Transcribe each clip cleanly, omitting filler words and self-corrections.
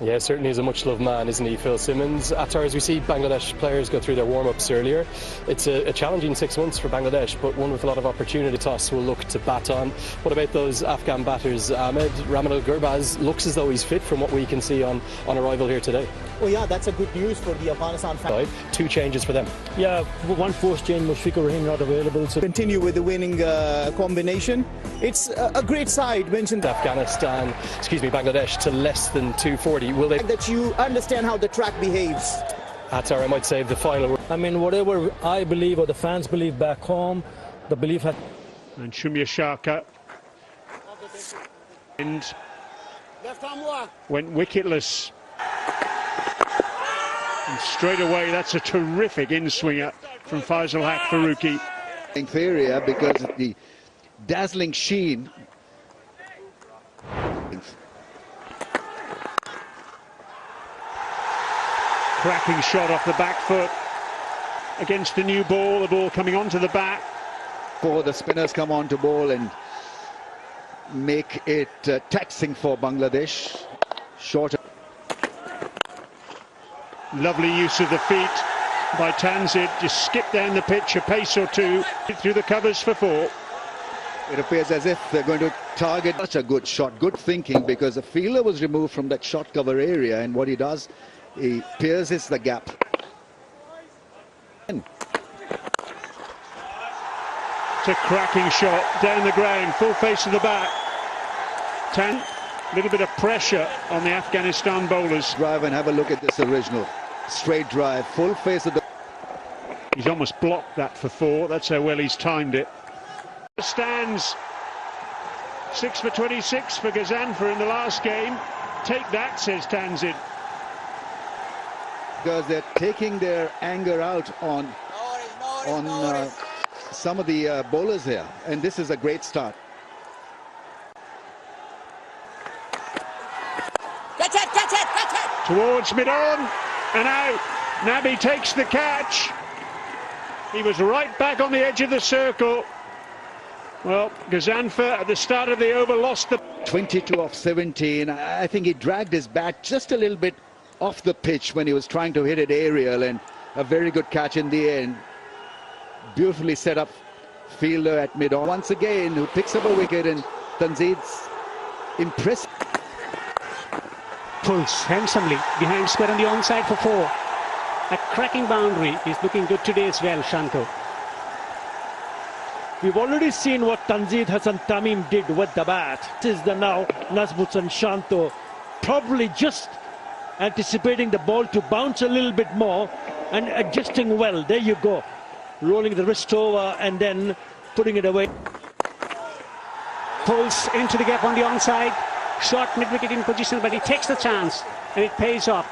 Yeah, certainly is a much-loved man, isn't he, Phil Simmons? Attar, as we see Bangladesh players go through their warm-ups earlier, it's a challenging 6 months for Bangladesh, but one with a lot of opportunity. Toss will look to bat on. What about those Afghan batters? Ahmed Ramanal Gurbaz looks as though he's fit from what we can see on arrival here today. Oh yeah, that's a good news for the Afghanistan fans. 2 changes for them. Yeah, one forced change, Mushfiqur Rahim not available. So continue with the winning combination. It's a great side. Mentioned Bangladesh to less than 240. Will they? That you understand how the track behaves. Attar, I might save the final word. I mean, whatever I believe or the fans believe back home, the belief had. And Shumya Shaka and went wicketless. And straight away, that's a terrific in-swinger from Faisal Haq Faruqi. Inferior because of the dazzling sheen. Cracking shot off the back foot against the new ball, the ball coming onto the bat. For the spinners come on to bowl and make it taxing for Bangladesh. Short. Lovely use of the feet by Tanzid. Just skip down the pitch a pace or two through the covers for 4. It appears as if they're going to target. Such a good shot, good thinking, because the fielder was removed from that shot cover area, and what he does, he pierces the gap. It's a cracking shot down the ground, full face of the bat. A little bit of pressure on the Afghanistan bowlers. Drive and have a look at this original. Straight drive, full face of the... He's almost blocked that for 4. That's how well he's timed it. Stands 6 for 26 for Ghazanfar in the last game. Take that, says Tanzid. Because they're taking their anger out on some of the bowlers here, and this is a great start. Catch it! Towards mid-on and out. Nabi takes the catch. He was right back on the edge of the circle. Well, Ghazanfar at the start of the over lost the... 22 off 17. I think he dragged his bat just a little bit off the pitch when he was trying to hit it aerial, and a very good catch in the end. Beautifully set up fielder at mid-on. Once again, who picks up a wicket, and Tanzid's impressive. Pulls handsomely behind square on the onside for 4. A cracking boundary is looking good today as well, Shanto. We've already seen what Tanzid Hassan Tamim did with the bat. This is the now Nazmut and Shanto probably just anticipating the ball to bounce a little bit more and adjusting well. There you go. Rolling the wrist over and then putting it away. Pulls into the gap on the onside. Short mid-wicket in position, but he takes the chance and it pays off.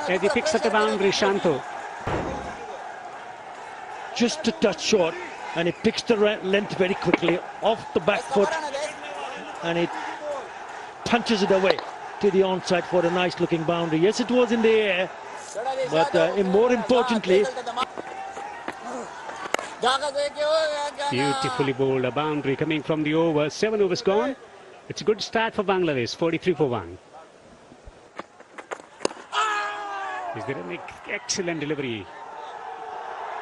As he picks up the boundary, Shanto. Just a touch short, and he picks the length very quickly off the back foot, and it punches it away to the onside for a nice looking boundary. Yes, it was in the air, but more importantly, beautifully bowled, a boundary coming from the over. 7 overs gone. It's a good start for Bangladesh, 43 for 1. Is there an excellent delivery?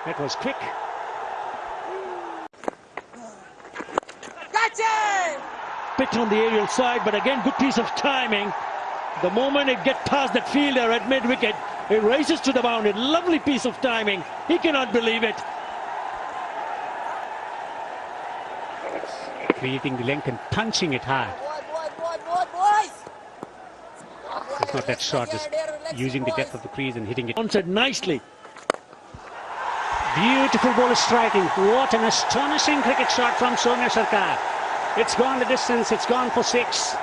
That was quick. Bit on the aerial side, but again, good piece of timing. The moment it gets past that fielder at mid-wicket, it races to the boundary. Lovely piece of timing. He cannot believe it. Creating the length and punching it hard. It's not that short, just using the depth of the crease and hitting it. Onside nicely. Beautiful ball striking. What an astonishing cricket shot from Soumya Sarkar. It's gone the distance, it's gone for 6.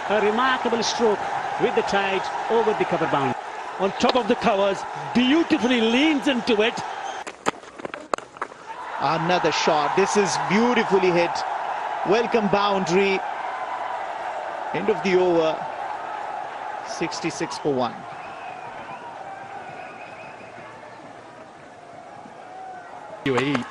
A remarkable stroke with the tide over the cover bound. On top of the covers, beautifully leans into it. Another shot. This is beautifully hit. Welcome boundary. End of the over. 66 for 1. UAE.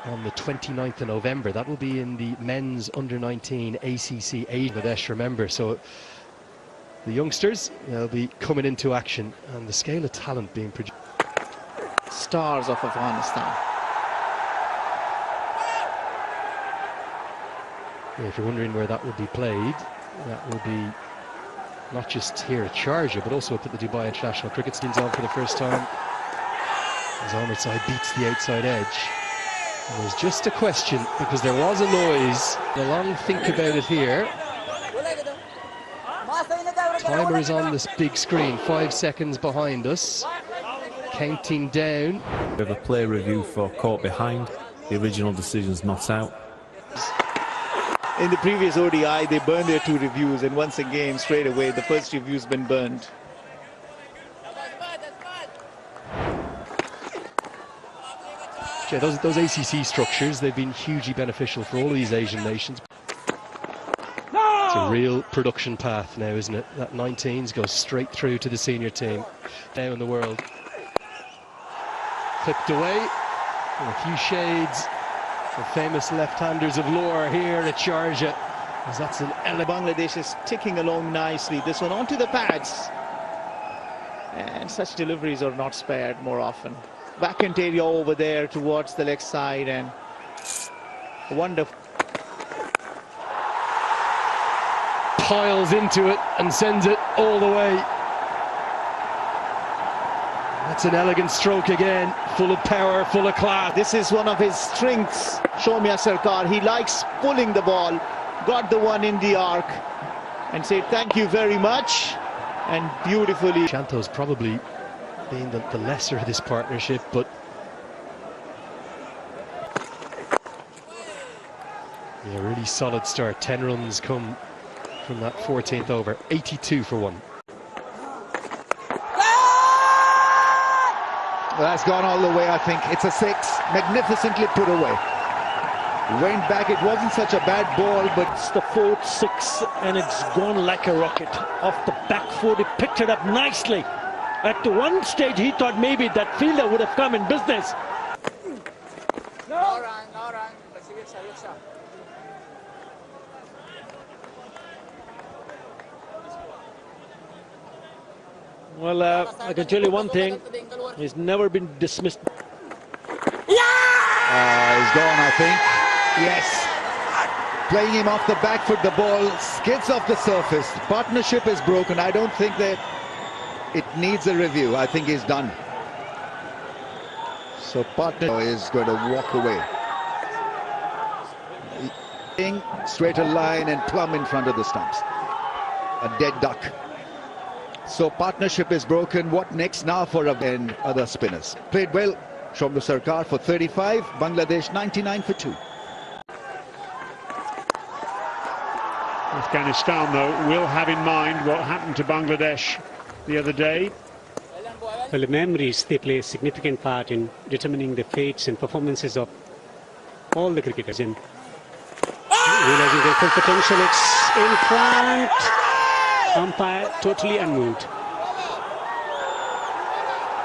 on the 29th of November. That will be in the men's under-19 ACC Bangladesh, remember. So the youngsters, they'll be coming into action, and the scale of talent being produced. Stars of Afghanistan. Yeah, if you're wondering where that would be played, that will be not just here at Sharjah, but also at the Dubai International Cricket Stadium's on for the first time. As Ahmed side beats the outside edge. And there's just a question, because there was a noise. A long think about it here. Timer is on this big screen, 5 seconds behind us. Counting down. We have a play review for caught behind. The original decision's not out. In the previous ODI, they burned their 2 reviews, and once again, straight away, the first review's been burned. Yeah, those ACC structures, they've been hugely beneficial for all of these Asian nations. It's a real production path now, isn't it? That 19s goes straight through to the senior team now in the world. Clipped away, and a few shades. The famous left-handers of lore here at Sharjah. As that's an Bangladesh is ticking along nicely. This one onto the pads. And such deliveries are not spared more often. Vacant area over there towards the leg side, and wonderful. Piles into it and sends it all the way. That's an elegant stroke again, full of power, full of class. This is one of his strengths, Soumya Sarkar. He likes pulling the ball, got the one in the arc, and said thank you very much, and beautifully. Shanto's probably being the lesser of this partnership, but yeah, really solid start. 10 runs come from that 14th over, 82 for 1. Well, that's gone all the way, I think. It's a 6, magnificently put away. Went back, it wasn't such a bad ball, but It's the 4th 6, and it's gone like a rocket. Off the back foot, he picked it up nicely. At the one stage, he thought maybe that fielder would have come in business. Well, I can tell you one thing, he's never been dismissed. he's gone, I think. Yes. Playing him off the back foot, the ball skids off the surface. Partnership is broken. I don't think that it needs a review. I think he's done. So partner is going to walk away. Straight a line and plumb in front of the stumps. A dead duck. So partnership is broken. What next now for and other spinners? Played well. Soumya Sarkar for 35. Bangladesh 99 for 2. Afghanistan, though, will have in mind what happened to Bangladesh the other day. Well, the memories, they play a significant part in determining the fates and performances of all the cricketers. And realizing their full potential, it's in front. Umpire totally unmoved.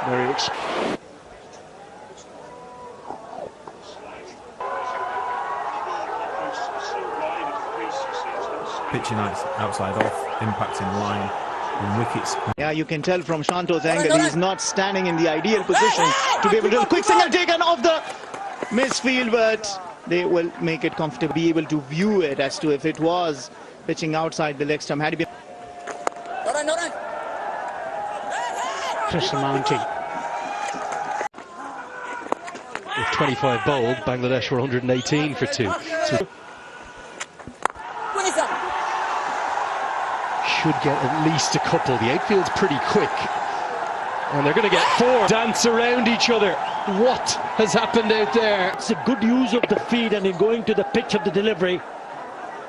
Very Pitching outside off, impacting line, and wickets. Yeah, you can tell from Shanto's angle, he's not standing in the ideal position to be able to. Quick single taken off the misfield, but they will make it comfortable, be able to view it as to if it was pitching outside the leg stump. Had to be. Pressure mounting. With 25 bowled, Bangladesh were 118 for 2. So should get at least a couple. The outfield's pretty quick, and they're going to get 4. Dance around each other. What has happened out there? It's a good use of the feed and in going to the pitch of the delivery.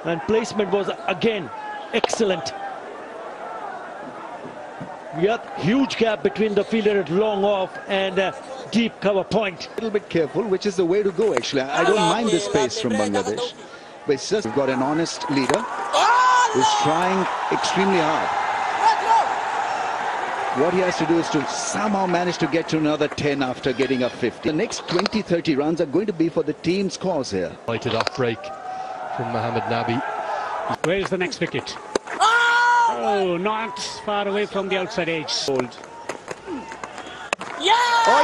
And placement was, again, excellent. We have huge gap between the fielder at long off and deep cover point. A little bit careful, which is the way to go, actually. I don't mind this pace from Bangladesh, but it's just we've got an honest leader who's trying extremely hard. What he has to do is to somehow manage to get to another 10 after getting up 50. The next 20-30 runs are going to be for the team's cause here. Lighted off break from Mohamed Nabi. Where's the next wicket? Oh, not far away from the outside edge. Oh,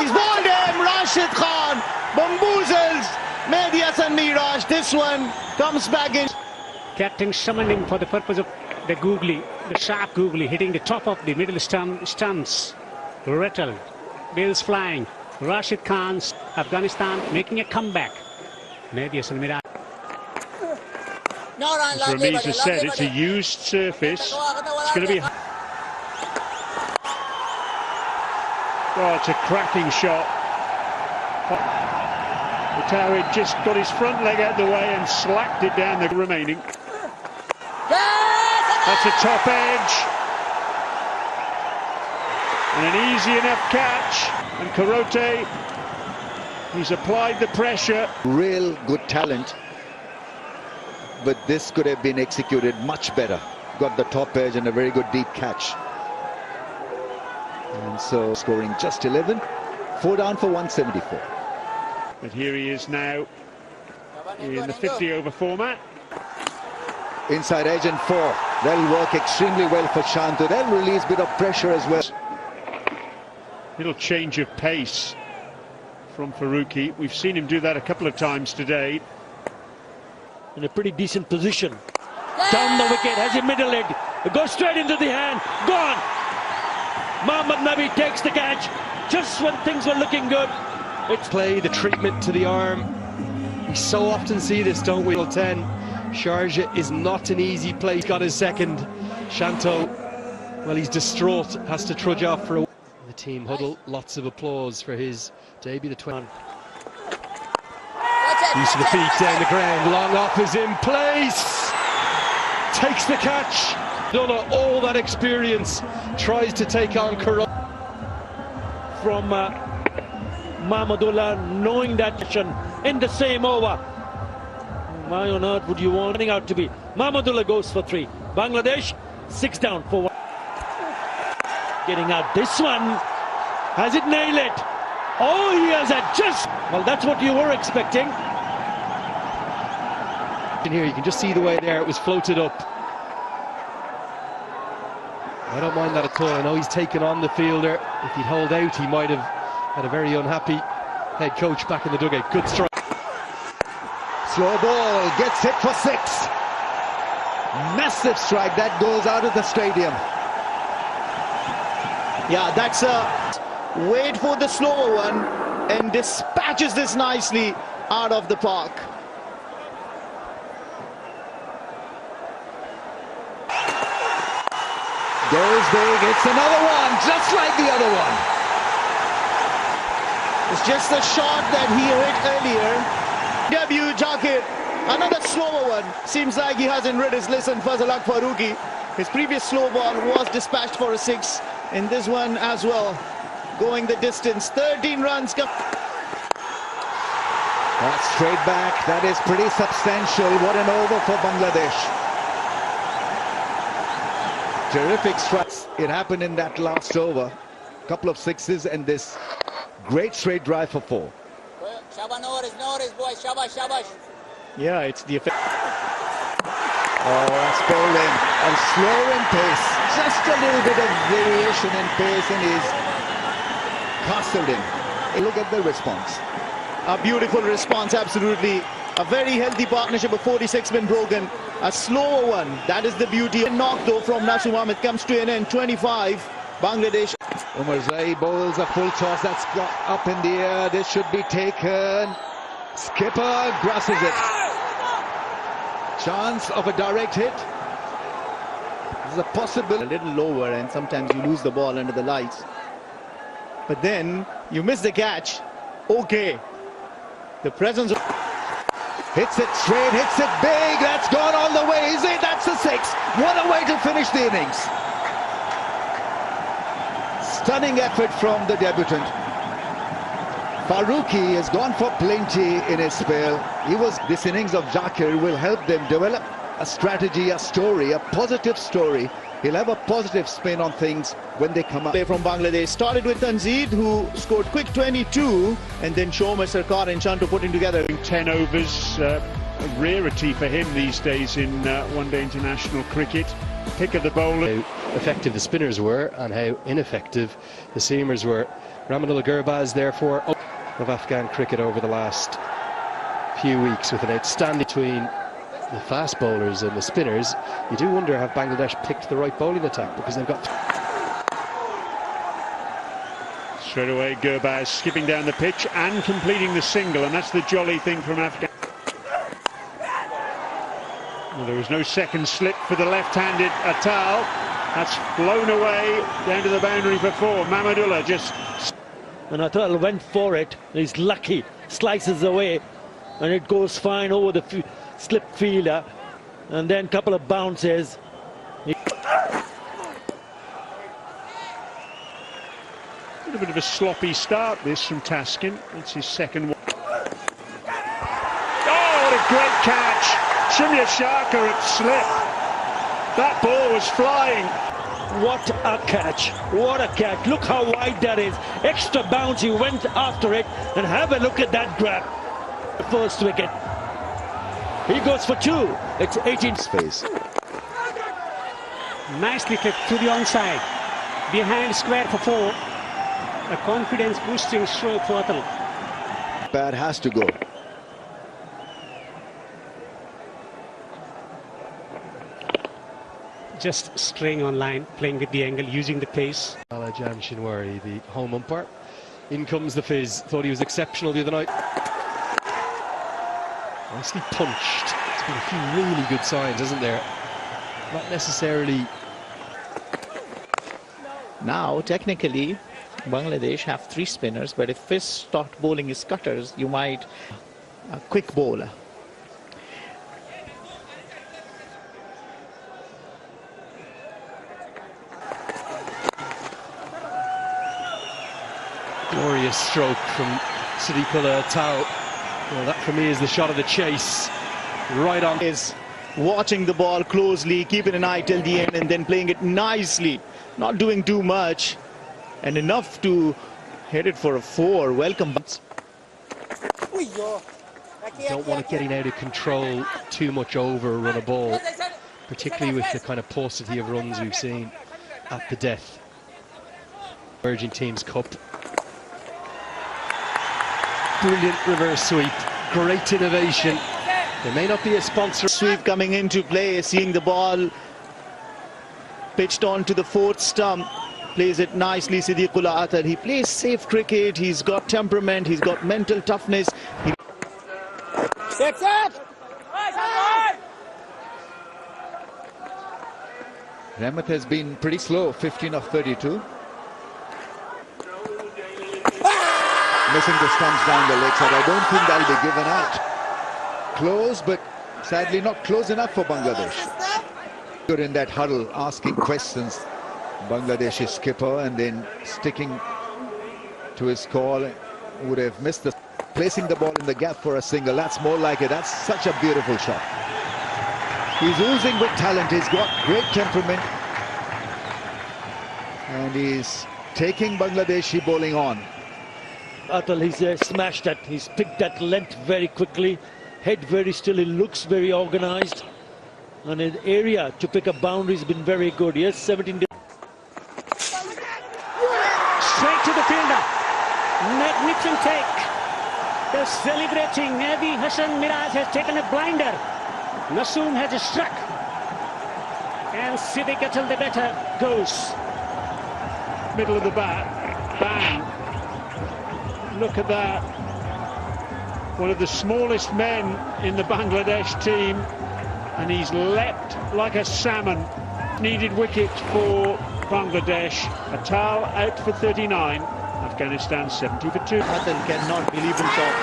he's bowled him. Rashid Khan bamboozles Mehdi Hasan Miraj. This one comes back in. Captain summoned him for the purpose of the googly, the sharp googly, hitting the top of the middle stumps. Rattled, bills flying. Rashid Khan's Afghanistan making a comeback. Mehdi Hasan Miraj. As Ramiz has said, it's a used surface. It's going to be... Oh, it's a cracking shot. Mutawid just got his front leg out of the way and slacked it down the remaining. That's a top edge. And an easy enough catch. And Karote, he's applied the pressure. Real good talent. But this could have been executed much better. Got the top edge and a very good deep catch. And so scoring just 11. 4 down for 174. But here he is now in the 50-over format. Inside edge and 4. That'll work extremely well for Shanto. They'll release a bit of pressure as well. Little change of pace from Faruqi. We've seen him do that a couple of times today. In a pretty decent position. Down the wicket, has a middle leg. It goes straight into the hand. Gone. Mohamed Nabi takes the catch just when things were looking good. It's play, the treatment to the arm. We so often see this, don't we? 10. Sharjah is not an easy play. He's got his second. Shanto, well, he's distraught, has to trudge off for a... The team huddle, lots of applause for his debut, the 20. Use of the feet down the ground, long off is in place. Takes the catch. Donna, all that experience, tries to take on Karo. From Mahmudullah, knowing that in the same over. Why on earth would you want it out to be? Mahmudullah goes for 3. Bangladesh 6 down for 1. Getting out this one. Has it nailed it? Oh, he has adjusted. Well, that's what you were expecting. In here, you can just see the way there it was floated up. I don't mind that at all. I know he's taken on the fielder. If he'd hold out, he might have had a very unhappy head coach back in the dugout. Good strike. Slow ball, gets hit for 6. Massive strike that goes out of the stadium. Yeah, that's a wait for the slower one and dispatches this nicely out of the park. Goes big, it's another one, just like the other one. It's just the shot that he hit earlier. Debut Jakir, another slower one. Seems like he hasn't read his lesson. Fazalak Faruqi. His previous slow ball was dispatched for a 6. In this one as well, going the distance. 13 runs. That's straight back. That is pretty substantial. What an over for Bangladesh. Terrific strikes. It happened in that last over. Couple of 6s and this great straight drive for 4. Yeah, it's the effect. Oh, that's bowled in. And slow in pace. Just a little bit of variation in pace and he's castled in. Look at the response. A beautiful response, absolutely. A very healthy partnership of 46 been broken. A slower one, that is the beauty. Knock though from Nasu Mohammed comes to an end. 25, Bangladesh. Umar Zai bowls a full toss. That's got up in the air. This should be taken. Skipper grasses it. Chance of a direct hit. There's a possible. A little lower and sometimes you lose the ball under the lights. But then you miss the catch. Okay. The presence of... Hits it straight, hits it big. That's gone all the way. Is it? That's a 6. What a way to finish the innings. Stunning effort from the debutant. Faruqi has gone for plenty in his spell. This innings of Jakir will help them develop a strategy, a story, a positive story He'll have a positive spin on things when they come up. Play from Bangladesh started with Tanzeed, who scored quick 22, and then Shomer Sarkar and Shanto putting together 10 overs, a rarity for him these days in one-day international cricket. Pick of the bowler. How effective the spinners were and how ineffective the seamers were. Rahmanullah Gurbaz, therefore, of Afghan cricket over the last few weeks with an outstanding between the fast bowlers and the spinners. You do wonder, have Bangladesh picked the right bowling attack, because they've got Straight away Gurbaz skipping down the pitch and completing the single, and that's the jolly thing from Afghanistan. Well, there was no second slip for the left-handed Atal. That's blown away down to the boundary for 4. Mahmudullah just... And Atal went for it. He's lucky. Slices away. And it goes fine over the slip fielder. And then a couple of bounces. A little bit of a sloppy start this from Taskin. That's his second one. Oh, what a great catch! Shimya Sharkar at slip. That ball was flying. What a catch. What a catch. Look how wide that is. Extra bounce. He went after it. And have a look at that grab. First wicket. He goes for 2. It's 18 Space. Nicely clipped to the onside. Behind square for 4. A confidence boosting stroke for Atal. Pad has to go. Just straying on line, playing with the angle, using the pace. Alajan Shinwari, the home umpire. In comes the fizz. Thought he was exceptional the other night. Nicely punched. There's been a few really good signs, hasn't there? Not necessarily. Now, technically, Bangladesh have 3 spinners, but if Fizz start bowling his cutters, you might a quick bowler. Glorious stroke from Siddiqullah Atal. Well, that for me is the shot of the chase. Right on. Is watching the ball closely, keeping an eye till the end, and then playing it nicely. Not doing too much, and enough to hit it for a 4. Welcome. Don't want it getting out of control too much over run a ball, particularly with the kind of paucity of runs we've seen at the death. Virgin Teams Cup. Brilliant reverse sweep, great innovation. There may not be a sponsor. Sweep coming into play, seeing the ball pitched on to the 4th stump. Plays it nicely, Siddiqullah Atal. He plays safe cricket, he's got temperament, he's got mental toughness. Rahmat has been pretty slow, 15 of 32. Missing the stumps down the leg side. I don't think that'll be given out. Close, but sadly not close enough for Bangladesh. Good in that huddle, asking questions. Bangladeshi skipper, and then sticking to his call. Would have missed the placing the ball in the gap for a single. That's more like it. That's such a beautiful shot. He's oozing with talent. He's got great temperament, and he's taking Bangladeshi bowling on. Atal, he's smashed that. He's picked that length very quickly. Head very still. He looks very organized. And his area to pick up boundaries has been very good. Yes, 17. Straight to the fielder. Magnificent take. They're celebrating. Nabi Hassan Miraj has taken a blinder. Nasoom has struck. And Siddiq Atal, the better, goes. Middle of the bat. Bang. Look at that. One of the smallest men in the Bangladesh team, and he's leapt like a salmon. Needed wicket for Bangladesh. Atal out for 39. Afghanistan 70 for 2. Atal cannot believe himself.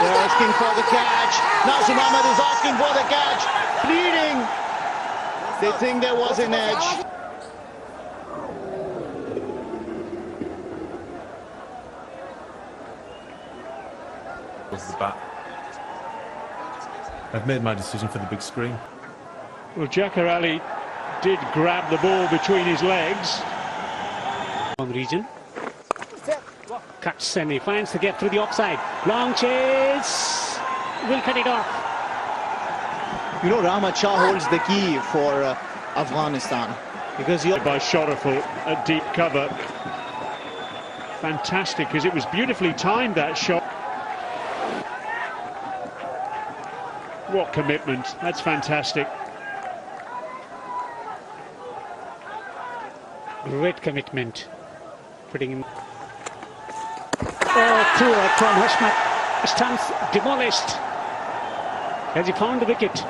They're asking for the catch. Nasim Ahmed is asking for the catch. Bleeding. They think there was an edge. Was the bat. I've made my decision for the big screen. Well, Jacquer Ali Did grab the ball between his legs. On the region. Cuts and he finds the gap through the offside. Long chase. Will cut it off. You know, Rahmat Shah holds the key for Afghanistan because you're by Shoreful at deep cover. Fantastic, because it was beautifully timed, that shot. What commitment. That's fantastic. Great commitment. Putting him. Oh, poor from Hashmat. Stumps demolished. Has he found the wicket?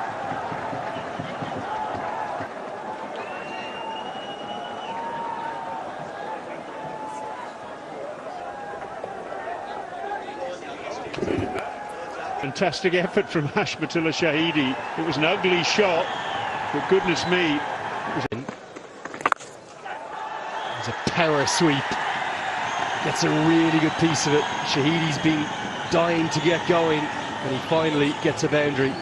Fantastic effort from Hashmatullah Shahidi. It was an ugly shot, but goodness me. It's a power sweep. Gets a really good piece of it. Shahidi's been dying to get going, and he finally gets a boundary.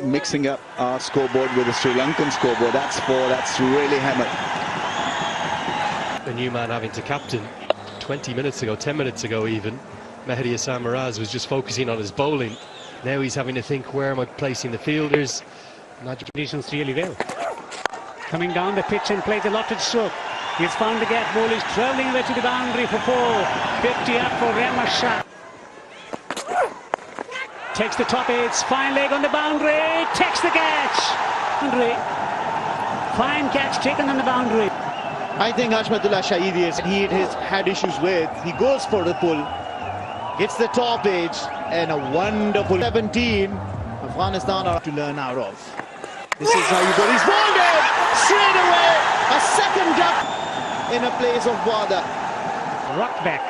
Mixing up our scoreboard with the Sri Lankan scoreboard. That's four. That's really hammered. A new man having to captain 20 minutes ago, 10 minutes ago even. Mehdi Hassan Miraz was just focusing on his bowling. Now he's having to think, where am I placing the fielders? Conditions really well. Coming down the pitch and plays a lotted stroke. He's found the gap. Ball is travelling away to the boundary for 4. 50 up for Rahmat Shah. Takes the top edge. Fine leg on the boundary. Takes the catch. Boundary. Fine catch taken on the boundary. I think Hashmatullah Shahidi has had issues with. He goes for the pull. Gets the top edge and a wonderful 17. Afghanistan are to learn out of. This is how you go. He's bowled it straight away. A second duck in a place of bother. Rock back.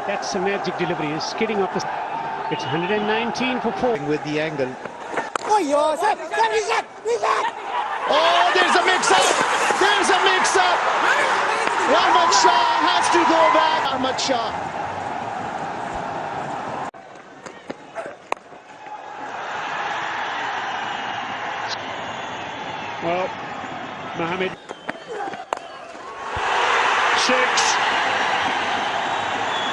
That's a magic delivery. He's skidding off the. It's 119 for 4. With the angle. Oh, there's a mix-up. There's a mix-up. Rahmat Shah has to go back. Rahmat Shah. Well, Mohammed. 6.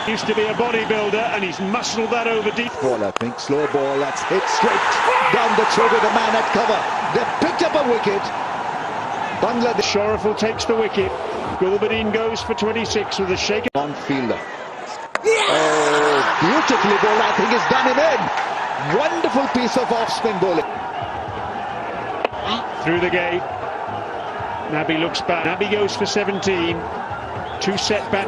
Used to be a bodybuilder, and he's muscled that over deep. Ball, I think. Slow ball. That's hit straight down the throat of the man at cover. They picked up a wicket. Bangladesh. Shoreful takes the wicket. Gulbadin goes for 26 with a shake. On fielder. Oh, beautifully bowled. I think it's done him in. Wonderful piece of off-spin bowling. Through the gate. Nabi looks back. Nabi goes for 17. 2 set batters.